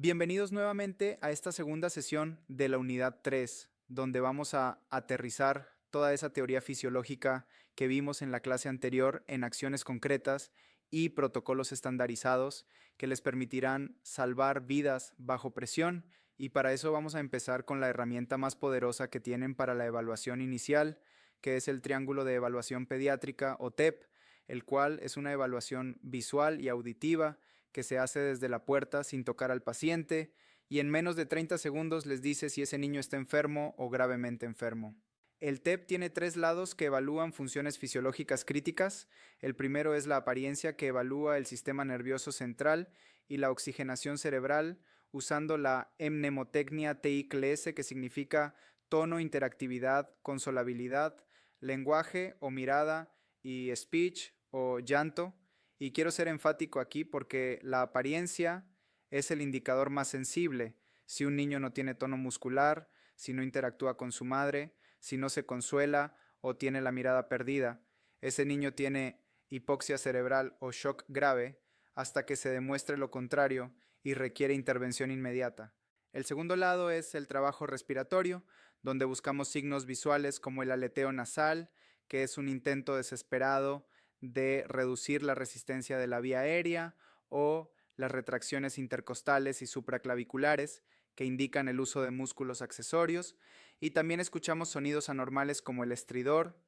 Bienvenidos nuevamente a esta segunda sesión de la unidad 3, donde vamos a aterrizar toda esa teoría fisiológica que vimos en la clase anterior en acciones concretas y protocolos estandarizados que les permitirán salvar vidas bajo presión, y para eso vamos a empezar con la herramienta más poderosa que tienen para la evaluación inicial, que es el triángulo de evaluación pediátrica o TEP, el cual es una evaluación visual y auditiva que se hace desde la puerta sin tocar al paciente, y en menos de 30 segundos les dice si ese niño está enfermo o gravemente enfermo. El TEP tiene tres lados que evalúan funciones fisiológicas críticas. El primero es la apariencia, que evalúa el sistema nervioso central y la oxigenación cerebral usando la mnemotecnia TICLS, que significa tono, interactividad, consolabilidad, lenguaje o mirada, y speech o llanto. Y quiero ser enfático aquí porque la apariencia es el indicador más sensible. Si un niño no tiene tono muscular, si no interactúa con su madre, si no se consuela o tiene la mirada perdida, ese niño tiene hipoxia cerebral o shock grave hasta que se demuestre lo contrario y requiere intervención inmediata. El segundo lado es el trabajo respiratorio, donde buscamos signos visuales como el aleteo nasal, que es un intento desesperado de reducir la resistencia de la vía aérea, o las retracciones intercostales y supraclaviculares, que indican el uso de músculos accesorios, y también escuchamos sonidos anormales como el estridor,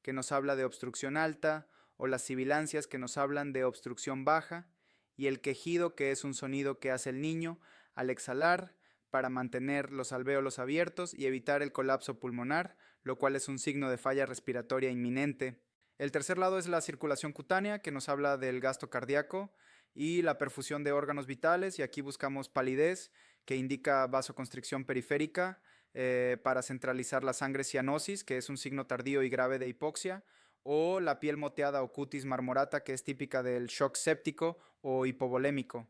que nos habla de obstrucción alta, o las sibilancias, que nos hablan de obstrucción baja, y el quejido, que es un sonido que hace el niño al exhalar para mantener los alvéolos abiertos y evitar el colapso pulmonar, lo cual es un signo de falla respiratoria inminente. El tercer lado es la circulación cutánea, que nos habla del gasto cardíaco y la perfusión de órganos vitales, y aquí buscamos palidez, que indica vasoconstricción periférica, para centralizar la sangre, cianosis, que es un signo tardío y grave de hipoxia, o la piel moteada o cutis marmorata, que es típica del shock séptico o hipovolémico.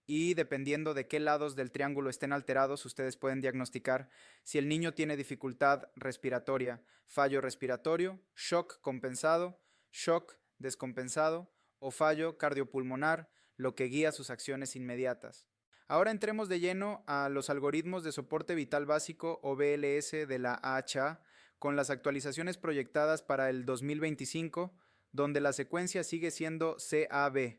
Y dependiendo de qué lados del triángulo estén alterados, ustedes pueden diagnosticar si el niño tiene dificultad respiratoria, fallo respiratorio, shock compensado, shock descompensado o fallo cardiopulmonar, lo que guía sus acciones inmediatas. Ahora entremos de lleno a los algoritmos de soporte vital básico o BLS de la AHA, con las actualizaciones proyectadas para el 2025, donde la secuencia sigue siendo CAB,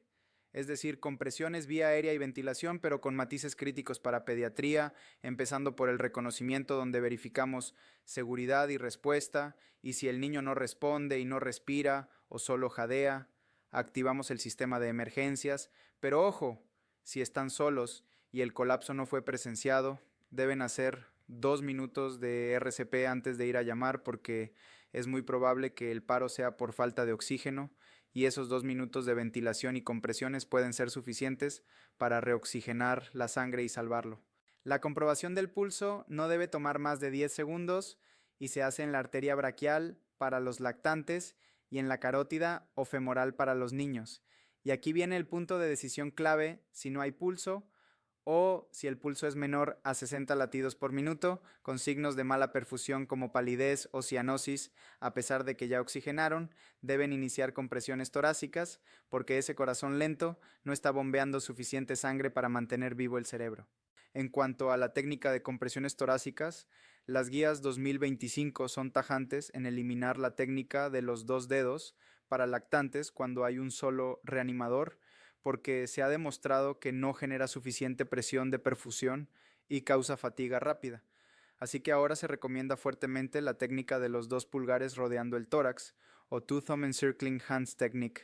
es decir, compresiones vía aérea y ventilación, pero con matices críticos para pediatría, empezando por el reconocimiento, donde verificamos seguridad y respuesta, y si el niño no responde y no respira o solo jadea, activamos el sistema de emergencias. Pero ojo, si están solos y el colapso no fue presenciado, deben hacer 2 minutos de RCP antes de ir a llamar, porque es muy probable que el paro sea por falta de oxígeno, y esos 2 minutos de ventilación y compresiones pueden ser suficientes para reoxigenar la sangre y salvarlo. La comprobación del pulso no debe tomar más de 10 segundos y se hace en la arteria braquial para los lactantes y en la carótida o femoral para los niños. Y aquí viene el punto de decisión clave: si no hay pulso, o si el pulso es menor a 60 latidos por minuto, con signos de mala perfusión como palidez o cianosis, a pesar de que ya oxigenaron, deben iniciar compresiones torácicas, porque ese corazón lento no está bombeando suficiente sangre para mantener vivo el cerebro. En cuanto a la técnica de compresiones torácicas, las guías 2025 son tajantes en eliminar la técnica de los dos dedos para lactantes cuando hay un solo reanimador, porque se ha demostrado que no genera suficiente presión de perfusión y causa fatiga rápida. Así que ahora se recomienda fuertemente la técnica de los dos pulgares rodeando el tórax, o Two Thumb Encircling Hands Technique,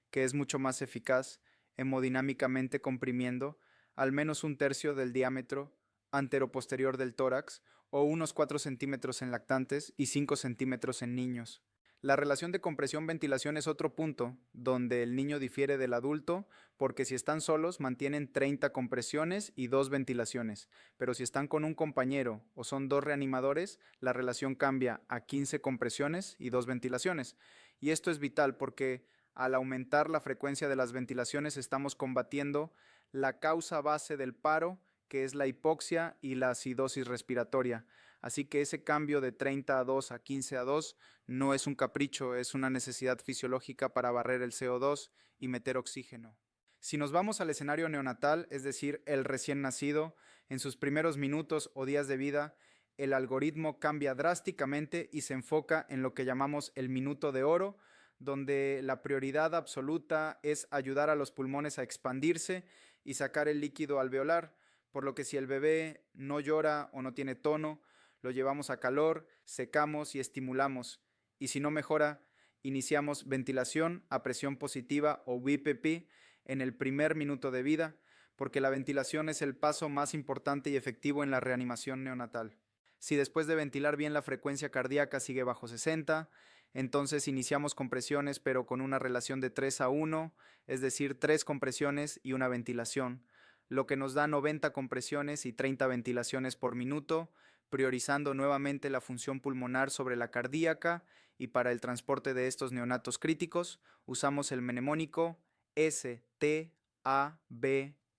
que es mucho más eficaz hemodinámicamente comprimiendo al menos un tercio del diámetro anteroposterior del tórax, o unos 4 centímetros en lactantes y 5 centímetros en niños. La relación de compresión-ventilación es otro punto donde el niño difiere del adulto, porque si están solos mantienen 30 compresiones y 2 ventilaciones, pero si están con un compañero o son dos reanimadores, la relación cambia a 15 compresiones y 2 ventilaciones. Y esto es vital porque al aumentar la frecuencia de las ventilaciones estamos combatiendo la causa base del paro, que es la hipoxia y la acidosis respiratoria. Así que ese cambio de 30 a 2 a 15 a 2 no es un capricho, es una necesidad fisiológica para barrer el CO2 y meter oxígeno. Si nos vamos al escenario neonatal, es decir, el recién nacido, en sus primeros minutos o días de vida, el algoritmo cambia drásticamente y se enfoca en lo que llamamos el minuto de oro, donde la prioridad absoluta es ayudar a los pulmones a expandirse y sacar el líquido alveolar, por lo que si el bebé no llora o no tiene tono, lo llevamos a calor, secamos y estimulamos. Y si no mejora, iniciamos ventilación a presión positiva o VPP en el primer minuto de vida, porque la ventilación es el paso más importante y efectivo en la reanimación neonatal. Si después de ventilar bien la frecuencia cardíaca sigue bajo 60, entonces iniciamos compresiones pero con una relación de 3:1, es decir, 3 compresiones y una ventilación, lo que nos da 90 compresiones y 30 ventilaciones por minuto, priorizando nuevamente la función pulmonar sobre la cardíaca, y para el transporte de estos neonatos críticos usamos el mnemónico STABLE,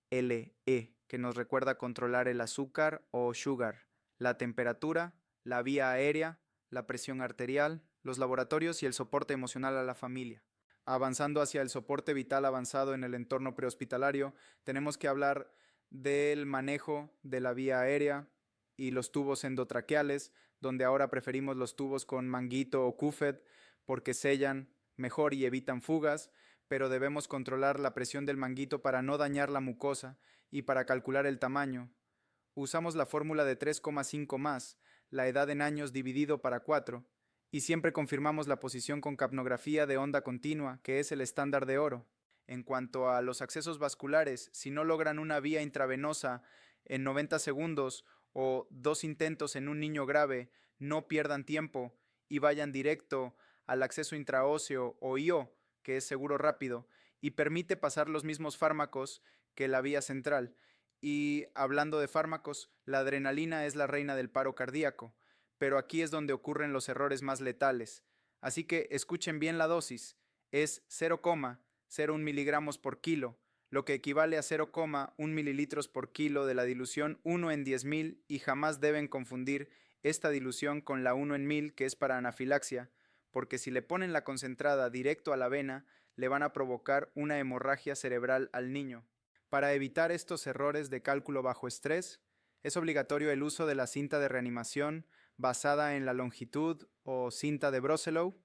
que nos recuerda controlar el azúcar o sugar, la temperatura, la vía aérea, la presión arterial, los laboratorios y el soporte emocional a la familia. Avanzando hacia el soporte vital avanzado en el entorno prehospitalario, tenemos que hablar del manejo de la vía aérea y los tubos endotraqueales, donde ahora preferimos los tubos con manguito o CUFED porque sellan mejor y evitan fugas, pero debemos controlar la presión del manguito para no dañar la mucosa y para calcular el tamaño. Usamos la fórmula de 3,5 más, la edad en años dividido para 4, y siempre confirmamos la posición con capnografía de onda continua, que es el estándar de oro. En cuanto a los accesos vasculares, si no logran una vía intravenosa en 90 segundos o 2 intentos en un niño grave, no pierdan tiempo y vayan directo al acceso intraóseo o IO, que es seguro rápido, y permite pasar los mismos fármacos que la vía central. Y hablando de fármacos, la adrenalina es la reina del paro cardíaco, pero aquí es donde ocurren los errores más letales. Así que escuchen bien la dosis. Es 0,01 miligramos por kilo, lo que equivale a 0,1 mililitros por kilo de la dilución 1 en 10.000, y jamás deben confundir esta dilución con la 1 en 1000, que es para anafilaxia, porque si le ponen la concentrada directo a la vena, le van a provocar una hemorragia cerebral al niño. Para evitar estos errores de cálculo bajo estrés, es obligatorio el uso de la cinta de reanimación basada en la longitud o cinta de Broselow,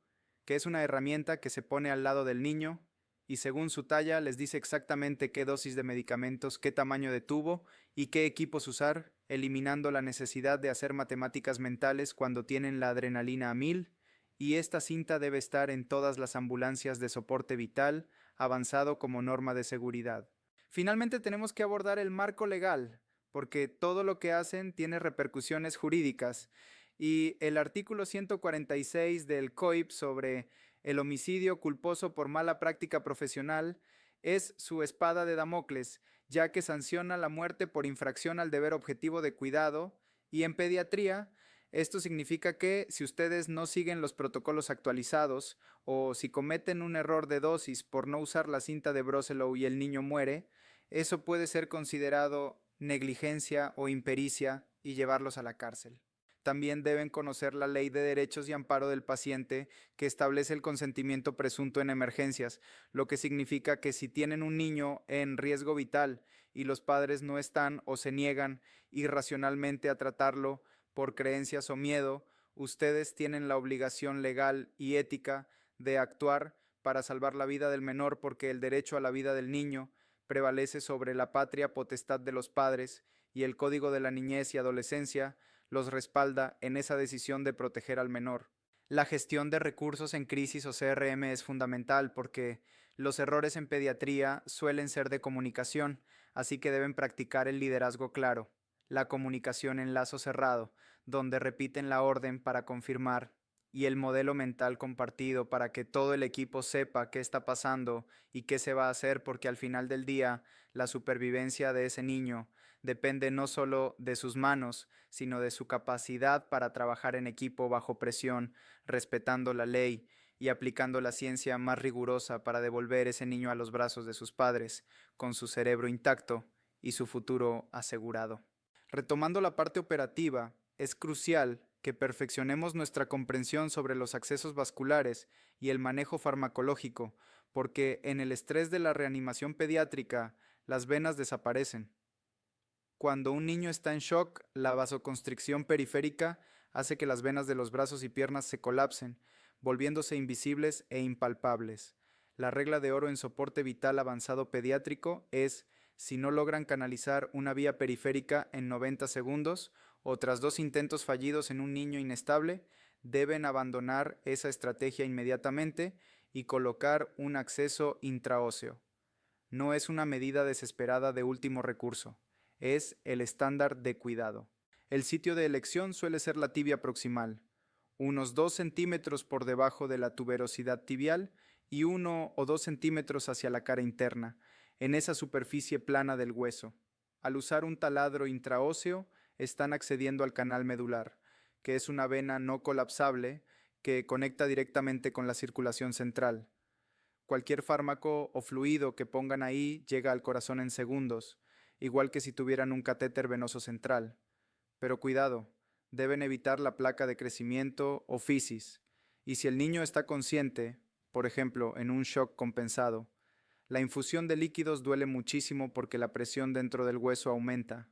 que es una herramienta que se pone al lado del niño y según su talla les dice exactamente qué dosis de medicamentos, qué tamaño de tubo y qué equipos usar, eliminando la necesidad de hacer matemáticas mentales cuando tienen la adrenalina a 1000, y esta cinta debe estar en todas las ambulancias de soporte vital avanzado como norma de seguridad. Finalmente tenemos que abordar el marco legal, porque todo lo que hacen tiene repercusiones jurídicas, y el artículo 146 del COIP sobre el homicidio culposo por mala práctica profesional es su espada de Damocles, ya que sanciona la muerte por infracción al deber objetivo de cuidado, y en pediatría esto significa que si ustedes no siguen los protocolos actualizados o si cometen un error de dosis por no usar la cinta de Broselow y el niño muere, eso puede ser considerado negligencia o impericia y llevarlos a la cárcel. También deben conocer la Ley de Derechos y Amparo del Paciente, que establece el consentimiento presunto en emergencias, lo que significa que si tienen un niño en riesgo vital y los padres no están o se niegan irracionalmente a tratarlo por creencias o miedo, ustedes tienen la obligación legal y ética de actuar para salvar la vida del menor, porque el derecho a la vida del niño prevalece sobre la patria potestad de los padres, y el Código de la Niñez y Adolescencia los respalda en esa decisión de proteger al menor. La gestión de recursos en crisis o CRM es fundamental porque los errores en pediatría suelen ser de comunicación, así que deben practicar el liderazgo claro, la comunicación en lazo cerrado, donde repiten la orden para confirmar, y el modelo mental compartido para que todo el equipo sepa qué está pasando y qué se va a hacer, porque al final del día la supervivencia de ese niño depende no solo de sus manos, sino de su capacidad para trabajar en equipo bajo presión, respetando la ley y aplicando la ciencia más rigurosa para devolver ese niño a los brazos de sus padres, con su cerebro intacto y su futuro asegurado. Retomando la parte operativa, es crucial que perfeccionemos nuestra comprensión sobre los accesos vasculares y el manejo farmacológico, porque en el estrés de la reanimación pediátrica, las venas desaparecen. Cuando un niño está en shock, la vasoconstricción periférica hace que las venas de los brazos y piernas se colapsen, volviéndose invisibles e impalpables. La regla de oro en soporte vital avanzado pediátrico es: si no logran canalizar una vía periférica en 90 segundos o tras 2 intentos fallidos en un niño inestable, deben abandonar esa estrategia inmediatamente y colocar un acceso intraóseo. No es una medida desesperada de último recurso, es el estándar de cuidado. El sitio de elección suele ser la tibia proximal, unos 2 centímetros por debajo de la tuberosidad tibial y 1 o 2 centímetros hacia la cara interna, en esa superficie plana del hueso. Al usar un taladro intraóseo, están accediendo al canal medular, que es una vena no colapsable que conecta directamente con la circulación central. Cualquier fármaco o fluido que pongan ahí llega al corazón en segundos, igual que si tuvieran un catéter venoso central. Pero cuidado, deben evitar la placa de crecimiento o fisis, y si el niño está consciente, por ejemplo, en un shock compensado, la infusión de líquidos duele muchísimo porque la presión dentro del hueso aumenta.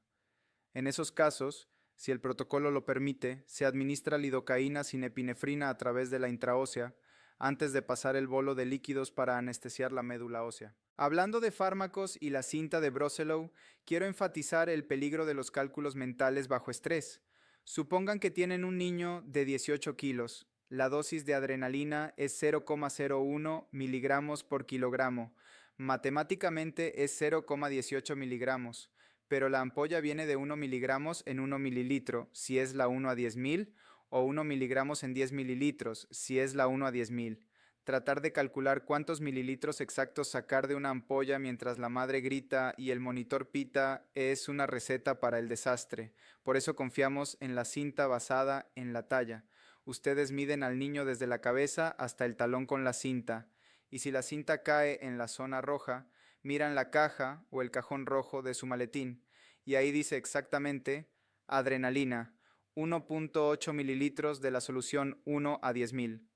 En esos casos, si el protocolo lo permite, se administra lidocaína sin epinefrina a través de la intraósea antes de pasar el bolo de líquidos para anestesiar la médula ósea. Hablando de fármacos y la cinta de Broselow, quiero enfatizar el peligro de los cálculos mentales bajo estrés. Supongan que tienen un niño de 18 kilos. La dosis de adrenalina es 0,01 miligramos por kilogramo. Matemáticamente es 0,18 miligramos, pero la ampolla viene de 1 miligramos en 1 mililitro, si es la 1 a 10.000, o 1 miligramos en 10 mililitros, si es la 1 a 10.000. Tratar de calcular cuántos mililitros exactos sacar de una ampolla mientras la madre grita y el monitor pita es una receta para el desastre. Por eso confiamos en la cinta basada en la talla. Ustedes miden al niño desde la cabeza hasta el talón con la cinta, y si la cinta cae en la zona roja, miran la caja o el cajón rojo de su maletín, y ahí dice exactamente adrenalina, 1,8 mililitros de la solución 1 a 10.000.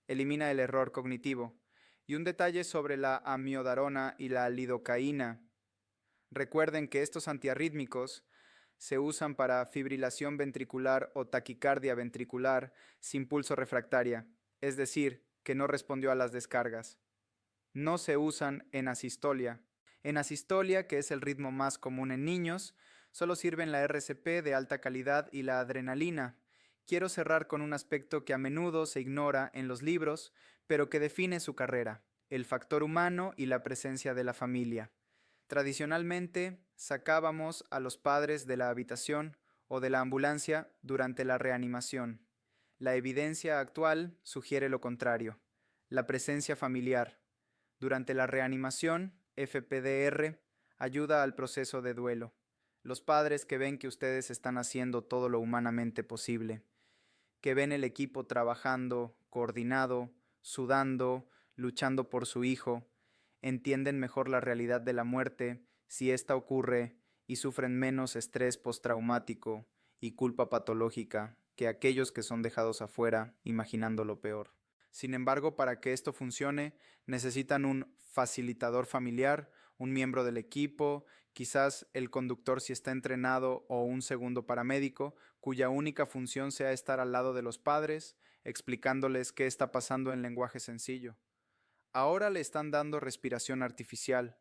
Elimina el error cognitivo. Y un detalle sobre la amiodarona y la lidocaína. Recuerden que estos antiarrítmicos se usan para fibrilación ventricular o taquicardia ventricular sin pulso refractaria, es decir, que no respondió a las descargas. No se usan en asistolia. En asistolia, que es el ritmo más común en niños, solo sirven la RCP de alta calidad y la adrenalina. Quiero cerrar con un aspecto que a menudo se ignora en los libros, pero que define su carrera: el factor humano y la presencia de la familia. Tradicionalmente, sacábamos a los padres de la habitación o de la ambulancia durante la reanimación. La evidencia actual sugiere lo contrario: la presencia familiar durante la reanimación, FPDR, ayuda al proceso de duelo. Los padres que ven que ustedes están haciendo todo lo humanamente posible, que ven el equipo trabajando, coordinado, sudando, luchando por su hijo, entienden mejor la realidad de la muerte si ésta ocurre y sufren menos estrés postraumático y culpa patológica que aquellos que son dejados afuera imaginando lo peor. Sin embargo, para que esto funcione, necesitan un facilitador familiar, un miembro del equipo, quizás el conductor si está entrenado o un segundo paramédico, cuya única función sea estar al lado de los padres, explicándoles qué está pasando en lenguaje sencillo. Ahora le están dando respiración artificial,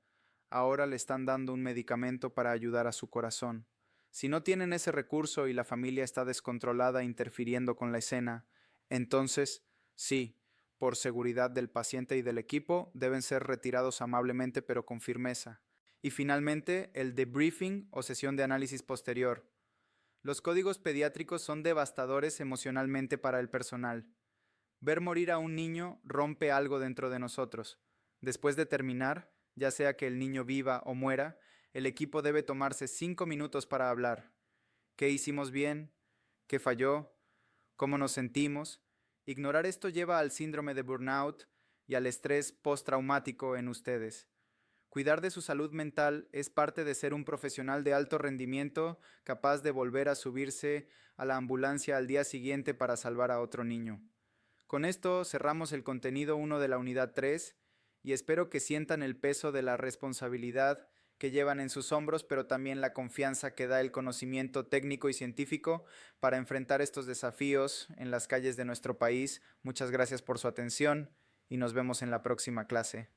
ahora le están dando un medicamento para ayudar a su corazón. Si no tienen ese recurso y la familia está descontrolada interfiriendo con la escena, entonces, sí, por seguridad del paciente y del equipo, deben ser retirados amablemente pero con firmeza. Y finalmente, el debriefing o sesión de análisis posterior. Los códigos pediátricos son devastadores emocionalmente para el personal. Ver morir a un niño rompe algo dentro de nosotros. Después de terminar, ya sea que el niño viva o muera, el equipo debe tomarse 5 minutos para hablar. ¿Qué hicimos bien? ¿Qué falló? ¿Cómo nos sentimos? Ignorar esto lleva al síndrome de burnout y al estrés postraumático en ustedes. Cuidar de su salud mental es parte de ser un profesional de alto rendimiento capaz de volver a subirse a la ambulancia al día siguiente para salvar a otro niño. Con esto cerramos el contenido 1 de la unidad 3 y espero que sientan el peso de la responsabilidad que llevan en sus hombros, pero también la confianza que da el conocimiento técnico y científico para enfrentar estos desafíos en las calles de nuestro país. Muchas gracias por su atención y nos vemos en la próxima clase.